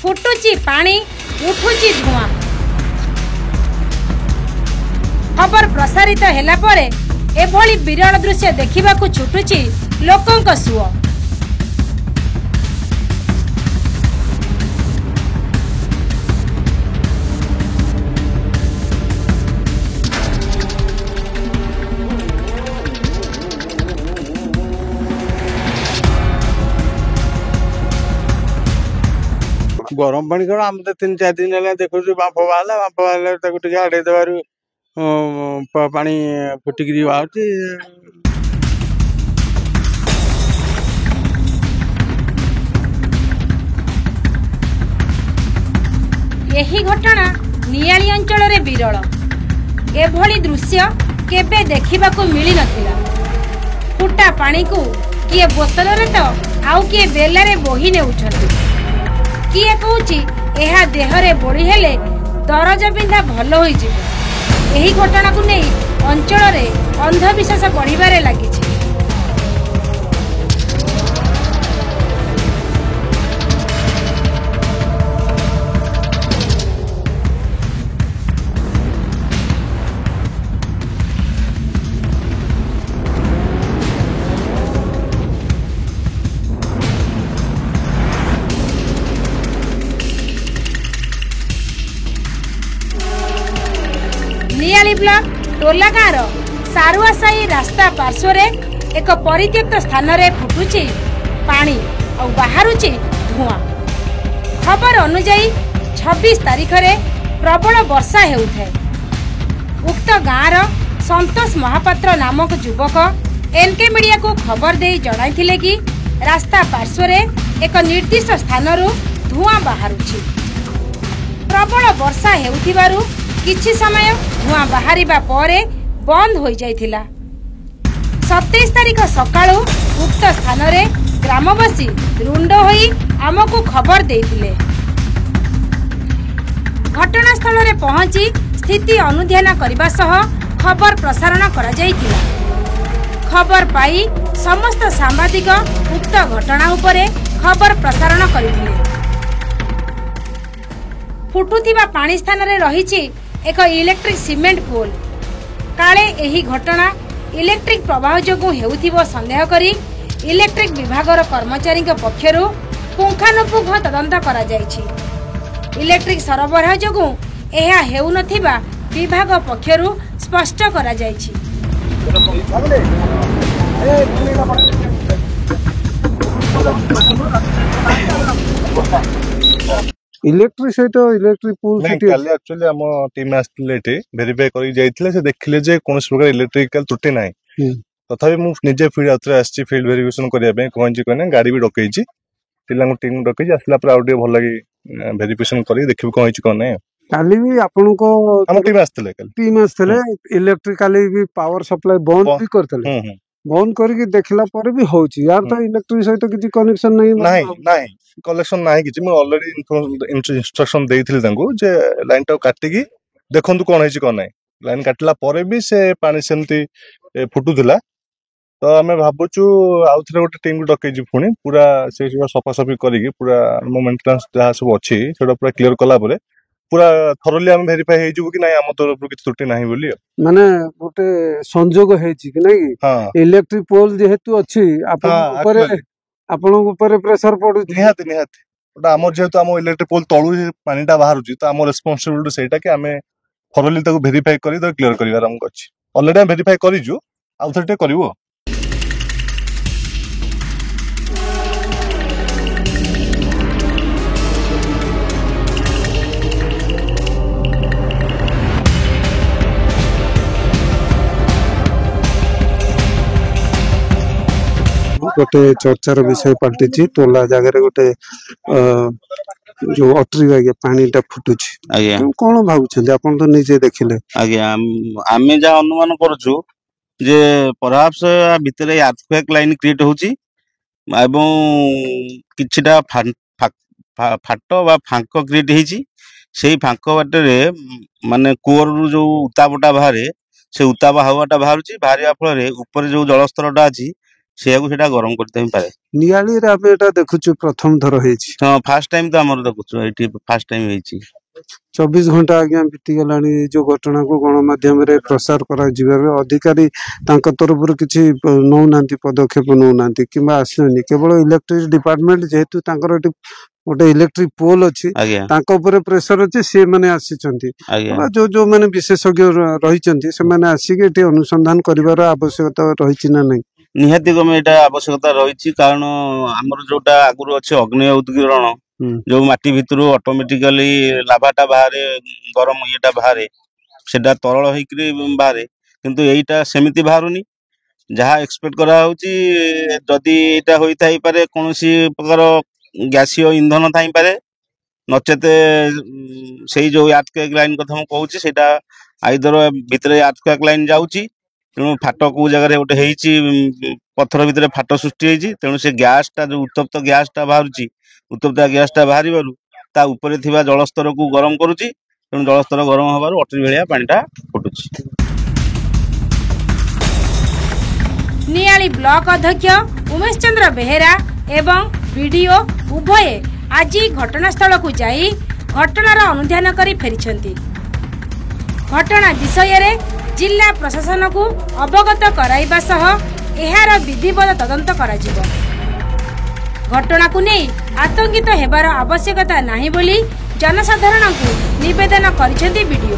फुटुची पानी उठुची धुआं खबर प्रसारित हेला परे एभली विरल दृश्य देखा छुटुची लोकंक सुओ। गरम पानी कौन आम तो 3-4 दिन है देखो बांफ बाहर आड़े देवर पानी फुटिक बाहर। यही घटना नियाली अंचल रे विरल एभली दृश्य केबे देखिबाकू मिली नथिला। फुटा पानी को किए बोतल रे तो आउ किए बेला रे बोही ने उठती किए कहूची एहा देहरे बोड़ी हेले दरज बिंधा भल होई जिवो। एही घटना को नहीं अंचल रे अंधविश्वास बढ़िबारे लागिछि। नियाली ब्लॉक टोला गाँव सारुआ साही रास्ता पार्श्व एक परित्यक्त स्थान रे फुटुची पानी और बाहरुची धुआं। खबर अनुसार 26 तारीख रे प्रबल वर्षा हेउथे। उक्त गाँव संतोष महापात्र नामक युवक एनके मीडिया को खबर दे जणाइथिले कि रास्ता पार्श्व एक निर्दिष्ट स्थान रु धुआं बाहरुची। प्रबल वर्षा हेउथिबारु किछि समय धुआं बाहरिबा परे बंद हो जाइथिला। 27 तारीख सकाळु उक्त स्थान रे ग्रामवासी रुंड होई आमको खबर देइथिले। घटनास्थल रे पहुंची स्थिति अनुध्यान करबा सह खबर प्रसारण करा जाइथिला। खबर पाई समस्त सांबादिक उक्त घटना उपरे खबर प्रसारण करिथिले। फुटुथिबा पानी स्थान रे रहिछि एक इलेक्ट्रिक सीमेंट पोल। काले एही घटना इलेक्ट्रिक प्रवाह जोगु हेउथिबो संदेह करी इलेक्ट्रिक विभागर कर्मचारी पक्षरु पुंखानुपुंख तदंत करा जायछि। इलेक्ट्रिक सरबराह जोगु एहा हेउ नथिबा विभाग पक्षरु स्पष्ट करा जायछि। इलेक्ट्रिक सहित इलेक्ट्रिक पोल काली एक्चुअली हम टीम आस्थिले एठी वेरीफाई करी जाइथिले से देखिले जे कोनस प्रकार इलेक्ट्रिकल त्रुटि नाही। तथापि मु निजे फील्ड आउथरे आछि फील्ड वेरिफिकेशन करिया पे कोंची कोने गाड़ी भी डकैछि पिलांग टीम डकैछि आसला पर आउटे भल लागी वेरिफिकेशन करी देखिबो कोंची कोने। काली भी आपन को हम टीम आस्थिले इलेक्ट्रिकली भी पावर सप्लाई बंद भी करथले बंद करके देखला पर भी होची यार तो इलेक्ट्रिक सहित किछि कनेक्शन नहीं कलेक्शन नाही किछि मु ऑलरेडी इंस्ट्रक्शन देइथिले तांको जे लाइन टा काटी की देखंतु कोन हेछि कोन नाही लाइन काटला परे भी से पानी सेमती फुटुथिला। तो आमे भाबुचु आउथरे गोटे टीम को डकैछि पुणी पूरा से सफा सफी करिकी पूरा मेंटेनेंस जहा सब अछि सेटा पूरा क्लियर कला परे पूरा थरोली हम वेरीफाई हे जबो कि नाही हम तरफ किछि त्रुटि नाही बोली माने गोटे संजोग हेछि कि नाही इलेक्ट्रिक पोल जेहेतु अछि आपन ऊपर प्रेशर पडु निहाती ओटा हमर जेहेतु हम इलेक्ट्रिक पोल तळु पानीटा बाहरुची तो हम रिस्पांसिबिलिटी सेटा कि हमें थरोली ताको वेरीफाई करी तो क्लियर करिवार हमको अछि ऑलरेडी हम वेरीफाई करिजु आउथरटे करिवो। गोटे चर्चार विषय पलटि तोला जगह गोटे जो अटरी पानीटा फुटुची कौन भावुछन्ते आपण तो निजे देखिले आज्ञा आमे जा अनुमान करछु जे परहाप्स भितरे अर्थक्वेक लाइन क्रिएट होची एवं किछिटा फाट बा फांक क्रिएट हेची सेही फांक बाटरे माने कोर रु जो उतापटा बाहरे से उताप हावाटा बाहरुची बाहरिया फल रे ऊपर जो जलस्तरटा अछि ସେଟା ଗରମ କରିଦେଇ ପାରେ। नियाली रे आबे एटा देखुछु प्रथम थर हेछि। हां फर्स्ट टाइम तो हमर देखुछु एठी फर्स्ट टाइम हेछि। 24 घंटा आज्ञा बीती गलानी जो घटना को गणमाध्यम रे प्रसार करा जिबार अधिकारी तांक तरफरु किछि नौ नांती पदक्षेप नौ नांती किबा आसनी केवल इलेक्ट्रिक डिपार्टमेंट जेहेतु तांकर एटी गोटे इलेक्ट्रिक पोल अछि तांक ऊपर प्रेशर अछि से माने आसीचंती जो जो माने विशेषज्ञ रहिचंती से माने आसी के एटी अनुसंधान करिवार आवश्यकता रहिछि ना नै। निहाती गमे एटा आवश्यकता रहिछि कारण हमर जोटा आगुरु अछि अग्नि उद्गीरण जो माटी भितरु ऑटोमेटिकली लाभाटा बाहरे गरम येटा बाहरे सेटा तरल होइकरी बाहरे किंतु एटा सेमिति बाहरुनी जहा एक्सपेक्ट करा होची जदी एटा होई थाई पारे कोनोसी प्रकार गैसीय इंधन थाई पारे नचेते सेही जो आर्थक्वेक लाइन कथा हम कहूची सेटा आइदर भितरे आर्थक्वेक लाइन जाउची तेणु फाट को जगह गोटे हेची पत्थर भितर फाट सृष्टि हेची तेणु से गैस टा जो उत्तप्त गैस टा बाहरुची उत्तप्त गैस टा बाहरी बारु ता ऊपर थिबा जलस्तर को गरम करूची तेणु जलस्तर गरम हबारु अटरी भेलिया पानीटा फुटुची। नियाली ब्लॉक अध्यक्ष उमेश चंद्र बेहेरा एवं वीडियो उभय आज घटनास्थल को जाई घटनार अनुध्यान करी फेरिछंती। घटना विषय रे जिला प्रशासन को अवगत कराइबा सह एहार विधिवत तदंत कराजिबो। घटना को नहीं आतंकित हेबार आवश्यकता नाही बोली जनसाधारण को निवेदन करिसेंती वीडियो।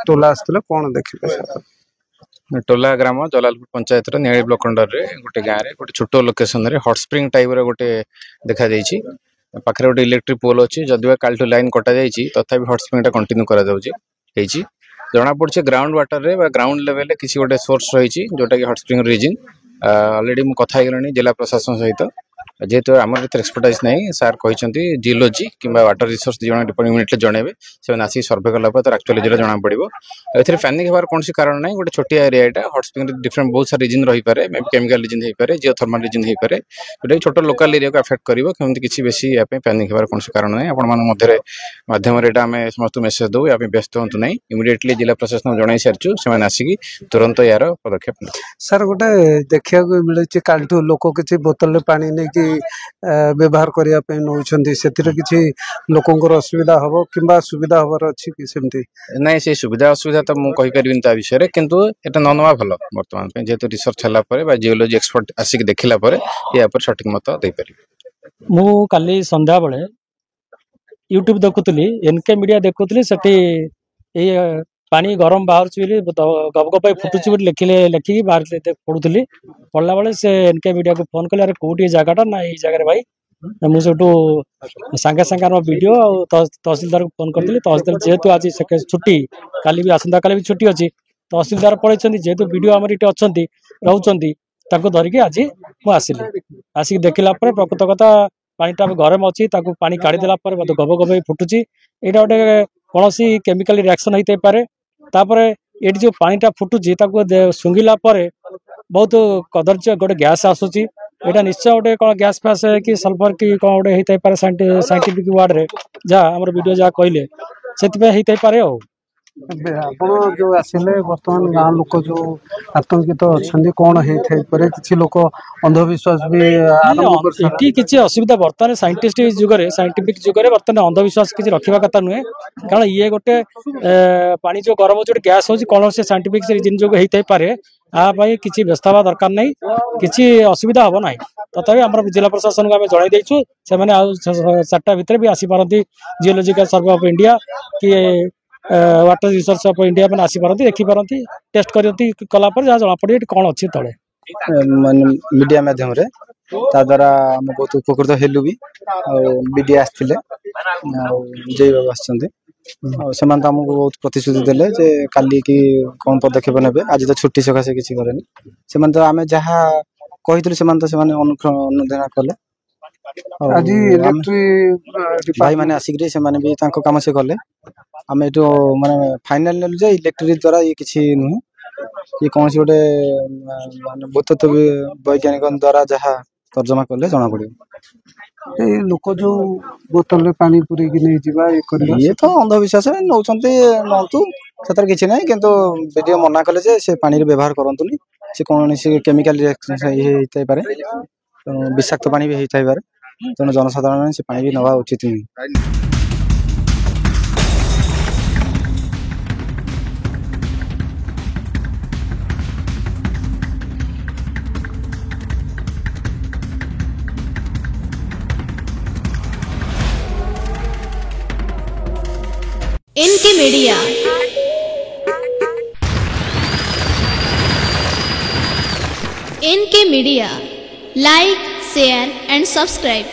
टोला कौन देखिए टोला ग्राम जलालपुर पंचायत नियाली ब्लॉक अंडर रे गोटे गाँव रे गोटे छोटो लोकेशन रे हॉट स्प्रिंग टाइप रे गोटे देखा जाइछि पाखरे गोटे इलेक्ट्रिक पोल अछि जदिवा काल टू लाइन कटा जाइछि तथापि हॉट स्प्रिंग टा कंटिन्यू करा जाउछि हेछि जना पड़छि ग्राउंड वाटर रे बा ग्राउंड लेवल रे किछि गोटे सोर्स रहिछि जोटा कि हॉट स्प्रिंग रीजन ऑलरेडी मु कथा हेगलानी जिला प्रशासन सहित जेहेतु आमर एक्सपर्टाइज नहीं सार कहते जियोलॉजी कि वाटर रिसोर्स जन डिपार्टमेंट जनइबे से आसिक सर्वे कला एक्चुअली जो जना पड़ो ए पैनिक होवार कौन कारण ना गोटे छोटिया एरिया हॉट स्प्रिंग डिफरेंट बहुत सारा रिजन रही है मे केमिकल रिजन हो पाए जियोथर्माल रिजन हो पाए जोटा छोट लोकल एरिया को अफेक्ट कर किसी बेसी पैनिक होवार कौन कारण ना आपण माध्यम समस्त मेसेज दो या व्यस्त हूँ ना इमिडिएटली जिला प्रशासन जन सारी से आसिक तुरंत यार पदक्षेप सर गोटे देखा मिले काल लोक किसी बोतल पानी नहीं कि व्यवहार करने किसी लोकंर असुविधा हम कि सुविधा हबार अच्छी कि सेमती नहीं से सुविधा असुविधा तो मुझे कहीपरि ता विषय किंतु एटा न नवा भल बर्तमान जेहेतु रिसर्च है जियोलॉजी एक्सपर्ट आसिक देखला या सठिक मत दे पारि। मु काली संध्या बेले यूट्यूब देखुली एनके मीडिया देखुली से पानी गरम बाहर गप गप फुटुची लिखिले लिखिकी बाहर पढ़ुली पढ़ला बेले से एनके मीडिया को फोन कले अरे कौटी जगह ना ये जगह भाई मुझे सांगे सांगे वीडियो तहसीलदार को फोन करी तहसीलदार जेहेतु आज छुट्टी काली भी आसंता काली भी छुट्टी अच्छी तहसीलदार पड़े जेहेतु वीडियो आम ये अच्छा धरिकी आज मुझे आसिक देखला प्रकृत कथा पानीटा गरम अच्छी पानी काढ़ीदेला गब गब फुटुची यहाँ गोटे कौन केमिकल रिएक्शन होते पारे तापर ये जो पानीटा फुटुची सुंगिला बहुत कदर्य गोटे गैस आसूची यहाँ निश्चय गोटे कौन गैस फैस कि सल्फर कि कौन गोटे होता पारे साइंटिफिक वार्ड रे जहाँ आम वीडियो जहाँ कहले से होता पारे आप जो आसिले बर्तमान गाँव लोक जो आतंकित अच्छा कौन होते किसी लोक अंधविश्वास भी किसी असुविधा बर्तमान साइंटिस्ट जुगरे साइंटिफिक जुगरे बर्तमान अंधविश्वास किसी रखा कथा नुहे कारण ये गोटे पानी जो गरम जो गैस हो कौन से साइंटिफिक रिजन जो होता पारे किसी व्यस्त हवा दरकार नहीं किसी असुविधा हम ना तथापि आम जिला प्रशासन को आम जन देचु से 4टा भितर भी आसीपारती जियोलॉजिकल सर्वे ऑफ इंडिया कि वाटर रिसोर्स ऑफ इंडिया मैंने आसीपारती देखिपारती टेस्ट करती कलापर जहाँ जमा पड़े कौन अच्छी तले मीडिया माध्यम रे ता द्वारा हम बहुत उपकृत हेलु भी मीडिया आसथिले जय बाबू आछंती से आमको बहुत प्रतिश्रुति देले जे काली की कौन पदक्षेप नेबे आज तो छुट्टी सकाशे किसी करेनि से तो आमे जहा कहितु से अनुधान कले आज इलेक्ट्रिक भाई माने आसिक से माने भी तांको काम से कले आम एटो माने फाइनल नेलु जे इलेक्ट्रिक द्वारा ये किसी नुह ये कौन सी गोटे माने भूतत्व वैज्ञानिक द्वारा जहा तर्जमा कले जना पड़ियो लोक जो बोतल पानी पूरे की नहीं जीवा ये तो अंधविश्वास नौचंती नौतु सतर किछि नै किंतु वीडियो मना कले जे से पानी रे व्यवहार करंतुनी से कोन से केमिकल रिएक्शन ये हेतै पारे विषाक्त पानी भी हेतै पारे तेणु जनसाधारण से पानी भी नवा उचित नहीं। NK media like share and subscribe.